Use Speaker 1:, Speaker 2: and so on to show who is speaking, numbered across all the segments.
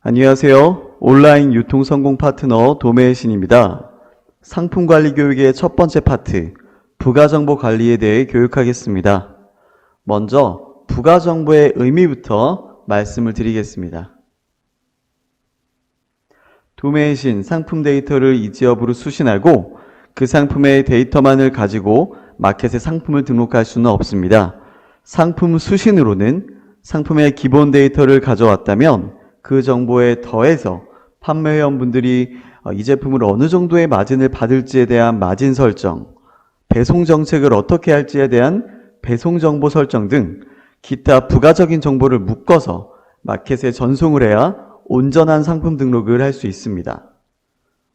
Speaker 1: 안녕하세요. 온라인 유통 성공 파트너 도매의 신입니다. 상품 관리 교육의 첫 번째 파트, 부가정보 관리에 대해 교육하겠습니다. 먼저 부가정보의 의미부터 말씀을 드리겠습니다. 도매의 신 상품 데이터를 이지업으로 수신하고 그 상품의 데이터만을 가지고 마켓에 상품을 등록할 수는 없습니다. 상품 수신으로는 상품의 기본 데이터를 가져왔다면 그 정보에 더해서 판매회원분들이 이 제품을 어느 정도의 마진을 받을지에 대한 마진 설정, 배송 정책을 어떻게 할지에 대한 배송 정보 설정 등 기타 부가적인 정보를 묶어서 마켓에 전송을 해야 온전한 상품 등록을 할 수 있습니다.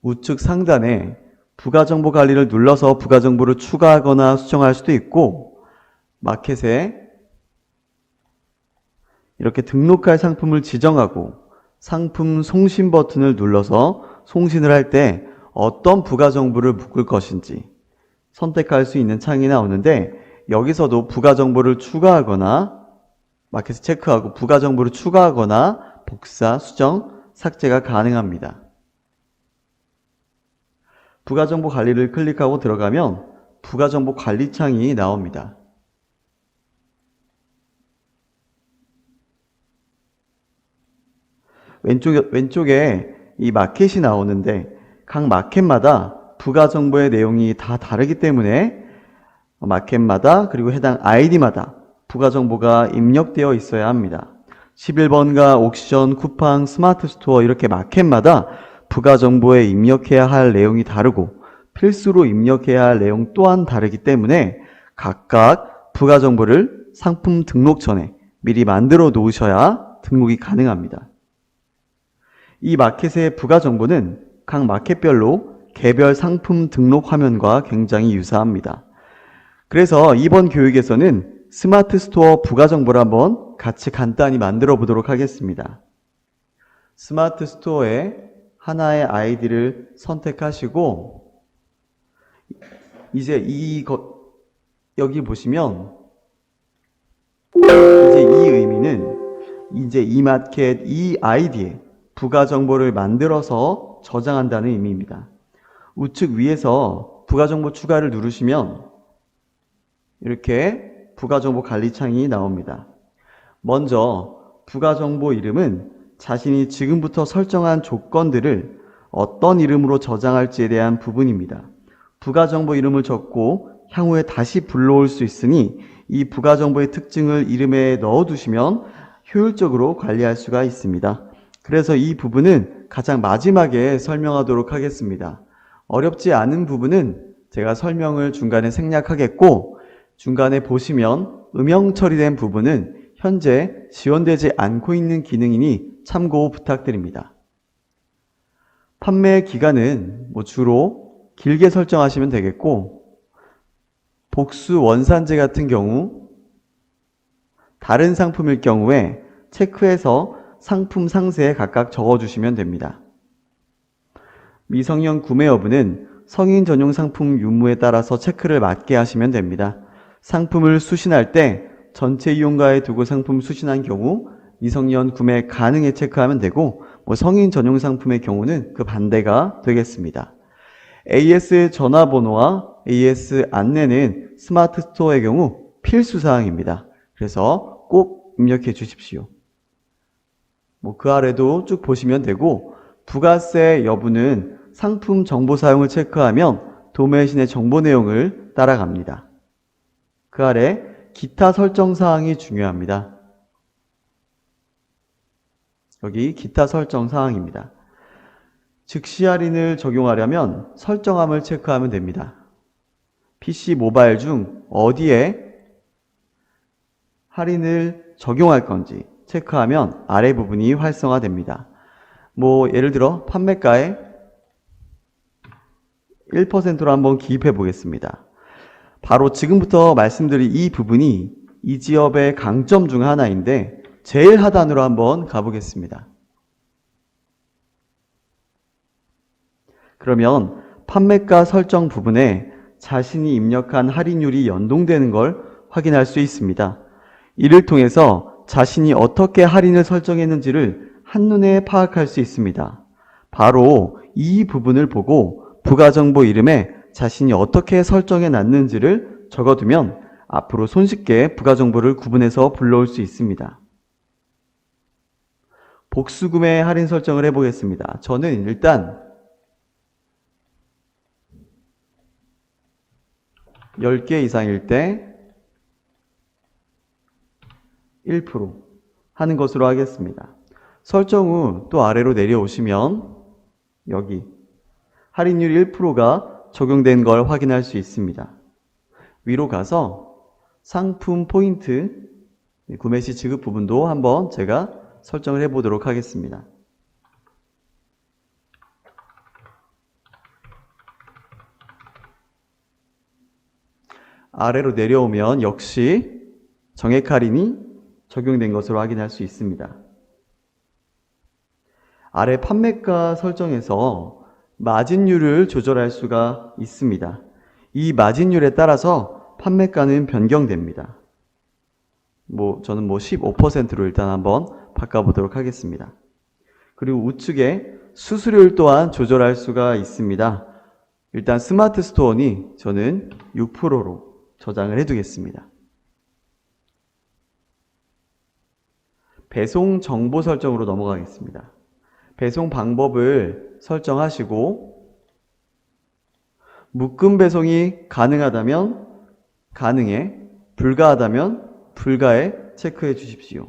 Speaker 1: 우측 상단에 부가정보 관리를 눌러서 부가정보를 추가하거나 수정할 수도 있고, 마켓에 이렇게 등록할 상품을 지정하고 상품 송신 버튼을 눌러서 송신을 할 때 어떤 부가정보를 묶을 것인지 선택할 수 있는 창이 나오는데, 여기서도 부가정보를 추가하거나 마켓에 체크하고 부가정보를 추가하거나 복사, 수정, 삭제가 가능합니다. 부가정보 관리를 클릭하고 들어가면 부가정보 관리 창이 나옵니다. 왼쪽에 이 마켓이 나오는데 각 마켓마다 부가정보의 내용이 다 다르기 때문에 마켓마다 그리고 해당 아이디마다 부가정보가 입력되어 있어야 합니다. 11번가 옥션, 쿠팡, 스마트 스토어 이렇게 마켓마다 부가정보에 입력해야 할 내용이 다르고 필수로 입력해야 할 내용 또한 다르기 때문에 각각 부가정보를 상품 등록 전에 미리 만들어 놓으셔야 등록이 가능합니다. 이 마켓의 부가정보는 각 마켓별로 개별 상품 등록 화면과 굉장히 유사합니다. 그래서 이번 교육에서는 스마트 스토어 부가정보를 한번 같이 간단히 만들어 보도록 하겠습니다. 스마트 스토어에 하나의 아이디를 선택하시고, 이제 여기 보시면 이제 이 의미는 이제 이 마켓 이 아이디에 부가정보를 만들어서 저장한다는 의미입니다. 우측 위에서 부가정보 추가를 누르시면 이렇게 부가정보 관리창이 나옵니다. 먼저 부가정보 이름은 자신이 지금부터 설정한 조건들을 어떤 이름으로 저장할지에 대한 부분입니다. 부가정보 이름을 적고 향후에 다시 불러올 수 있으니 이 부가정보의 특징을 이름에 넣어두시면 효율적으로 관리할 수가 있습니다. 그래서 이 부분은 가장 마지막에 설명하도록 하겠습니다. 어렵지 않은 부분은 제가 설명을 중간에 생략하겠고, 중간에 보시면 음영 처리된 부분은 현재 지원되지 않고 있는 기능이니 참고 부탁드립니다. 판매 기간은 주로 길게 설정하시면 되겠고, 복수 원산지 같은 경우, 다른 상품일 경우에 체크해서 상품 상세에 각각 적어주시면 됩니다. 미성년 구매 여부는 성인 전용 상품 유무에 따라서 체크를 맞게 하시면 됩니다. 상품을 수신할 때 전체 이용가에 두고 상품 수신한 경우 미성년 구매 가능에 체크하면 되고, 성인 전용 상품의 경우는 그 반대가 되겠습니다. AS 전화번호와 AS 안내는 스마트 스토어의 경우 필수사항입니다. 그래서 꼭 입력해 주십시오. 그 아래도 쭉 보시면 되고, 부가세 여부는 상품 정보 사용을 체크하면 도매신의 정보 내용을 따라갑니다. 그 아래 기타 설정 사항이 중요합니다. 여기 기타 설정 사항입니다. 즉시 할인을 적용하려면 설정함을 체크하면 됩니다. PC 모바일 중 어디에 할인을 적용할 건지 체크하면 아래 부분이 활성화됩니다. 예를 들어 판매가에 1%로 한번 기입해 보겠습니다. 바로 지금부터 말씀드릴 이 부분이 이 지업의 강점 중 하나인데, 제일 하단으로 한번 가보겠습니다. 그러면 판매가 설정 부분에 자신이 입력한 할인율이 연동되는 걸 확인할 수 있습니다. 이를 통해서 자신이 어떻게 할인을 설정했는지를 한눈에 파악할 수 있습니다. 바로 이 부분을 보고 부가정보 이름에 자신이 어떻게 설정해 놨는지를 적어두면 앞으로 손쉽게 부가정보를 구분해서 불러올 수 있습니다. 복수구매 할인 설정을 해보겠습니다. 저는 일단 10개 이상일 때 1% 하는 것으로 하겠습니다. 설정 후 또 아래로 내려오시면 여기 할인율 1%가 적용된 걸 확인할 수 있습니다. 위로 가서 상품 포인트 구매 시 지급 부분도 한번 제가 설정을 해보도록 하겠습니다. 아래로 내려오면 역시 정액 할인이 적용된 것으로 확인할 수 있습니다. 아래 판매가 설정에서 마진율을 조절할 수가 있습니다. 이 마진율에 따라서 판매가는 변경됩니다. 저는 15%로 일단 한번 바꿔보도록 하겠습니다. 그리고 우측에 수수료율 또한 조절할 수가 있습니다. 일단 스마트 스토어니 저는 6%로 저장을 해두겠습니다. 배송 정보 설정으로 넘어가겠습니다. 배송 방법을 설정하시고 묶음 배송이 가능하다면 가능해, 불가하다면 불가에 체크해 주십시오.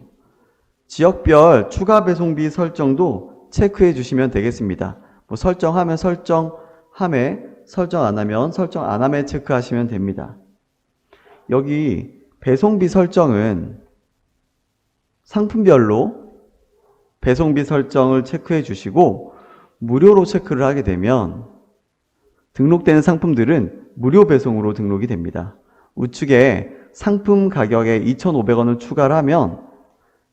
Speaker 1: 지역별 추가 배송비 설정도 체크해 주시면 되겠습니다. 설정하면 설정함에, 설정 안 하면 설정 안 함에 체크하시면 됩니다. 여기 배송비 설정은 상품별로 배송비 설정을 체크해 주시고 무료로 체크를 하게 되면 등록되는 상품들은 무료 배송으로 등록이 됩니다. 우측에 상품 가격에 2,500원을 추가를 하면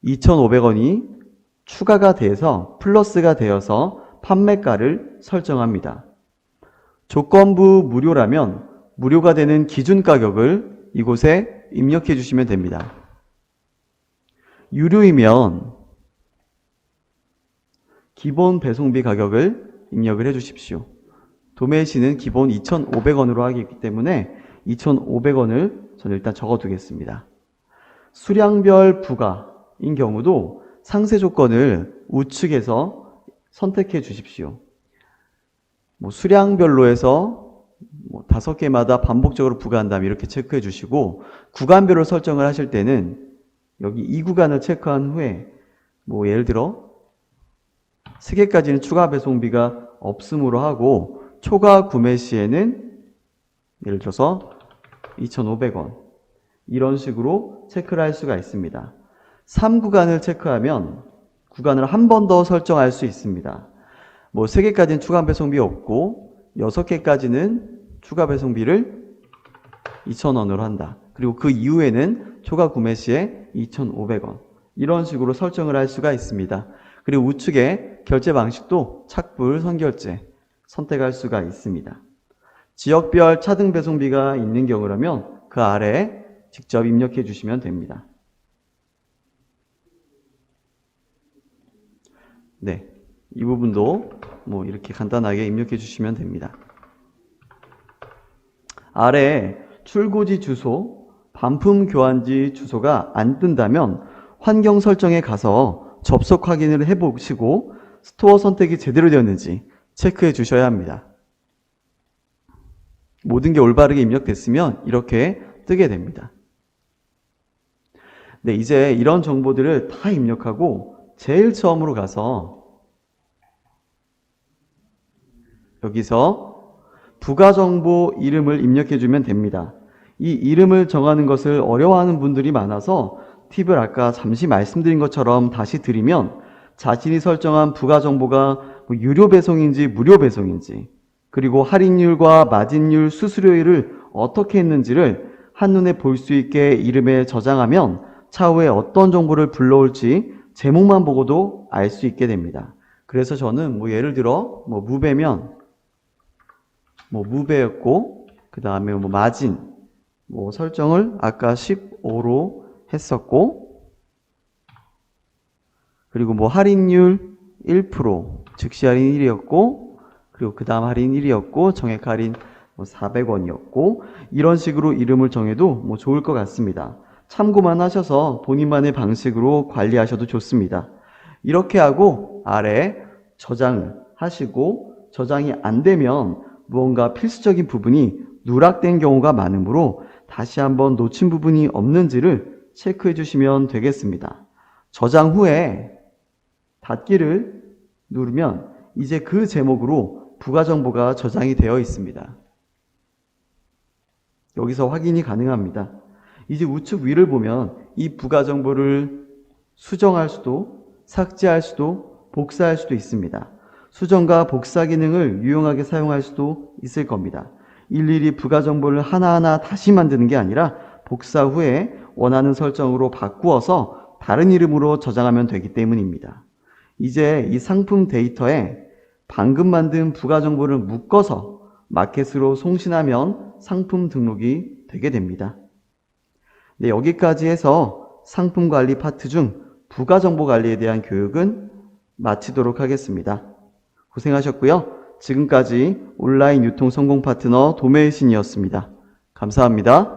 Speaker 1: 2,500원이 추가가 돼서 플러스가 되어서 판매가를 설정합니다. 조건부 무료라면 무료가 되는 기준 가격을 이곳에 입력해 주시면 됩니다. 유료이면 기본 배송비 가격을 입력을 해 주십시오. 도매 시는 기본 2,500원으로 하기 때문에 2,500원을 저는 일단 적어 두겠습니다. 수량별 부가인 경우도 상세 조건을 우측에서 선택해 주십시오. 수량별로 해서 5개마다 반복적으로 부과한다면 이렇게 체크해 주시고 구간별로 설정을 하실 때는 여기 이 구간을 체크한 후에 예를 들어 3개까지는 추가 배송비가 없음으로 하고 초과 구매 시에는 예를 들어서 2,500원 이런 식으로 체크를 할 수가 있습니다. 3구간을 체크하면 구간을 한 번 더 설정할 수 있습니다. 3개까지는 추가 배송비 없고 6개까지는 추가 배송비를 2,000원으로 한다. 그리고 그 이후에는 초과 구매 시에 2,500원 이런 식으로 설정을 할 수가 있습니다. 그리고 우측에 결제 방식도 착불, 선결제 선택할 수가 있습니다. 지역별 차등 배송비가 있는 경우라면 그 아래에 직접 입력해 주시면 됩니다. 네, 이 부분도 이렇게 간단하게 입력해 주시면 됩니다. 아래에 출고지 주소, 반품 교환지 주소가 안 뜬다면 환경 설정에 가서 접속 확인을 해보시고 스토어 선택이 제대로 되었는지 체크해 주셔야 합니다. 모든 게 올바르게 입력됐으면 이렇게 뜨게 됩니다. 네, 이제 이런 정보들을 다 입력하고 제일 처음으로 가서 여기서 부가정보 이름을 입력해 주면 됩니다. 이 이름을 정하는 것을 어려워하는 분들이 많아서 팁을 아까 잠시 말씀드린 것처럼 다시 드리면 자신이 설정한 부가정보가 유료 배송인지 무료 배송인지 그리고 할인율과 마진율, 수수료율을 어떻게 했는지를 한눈에 볼 수 있게 이름에 저장하면 차후에 어떤 정보를 불러올지 제목만 보고도 알 수 있게 됩니다. 그래서 저는 예를 들어 무배면 무배였고 그 다음에 마진 설정을 아까 15로 했었고 그리고 뭐 할인율 1%, 즉시 할인 1이었고, 그리고 그 다음 할인 1이었고, 정액 할인 400원이었고, 이런 식으로 이름을 정해도 뭐 좋을 것 같습니다. 참고만 하셔서 본인만의 방식으로 관리하셔도 좋습니다. 이렇게 하고 아래 저장을 하시고, 저장이 안 되면 무언가 필수적인 부분이 누락된 경우가 많으므로 다시 한번 놓친 부분이 없는지를 체크해 주시면 되겠습니다. 저장 후에 닫기를 누르면 이제 그 제목으로 부가 정보가 저장이 되어 있습니다. 여기서 확인이 가능합니다. 이제 우측 위를 보면 이 부가 정보를 수정할 수도, 삭제할 수도, 복사할 수도 있습니다. 수정과 복사 기능을 유용하게 사용할 수도 있을 겁니다. 일일이 부가 정보를 하나하나 다시 만드는 게 아니라 복사 후에 원하는 설정으로 바꾸어서 다른 이름으로 저장하면 되기 때문입니다. 이제 이 상품 데이터에 방금 만든 부가 정보를 묶어서 마켓으로 송신하면 상품 등록이 되게 됩니다. 네, 여기까지 해서 상품 관리 파트 중 부가 정보 관리에 대한 교육은 마치도록 하겠습니다. 고생하셨고요. 지금까지 온라인 유통 성공 파트너 도매일신이었습니다. 감사합니다.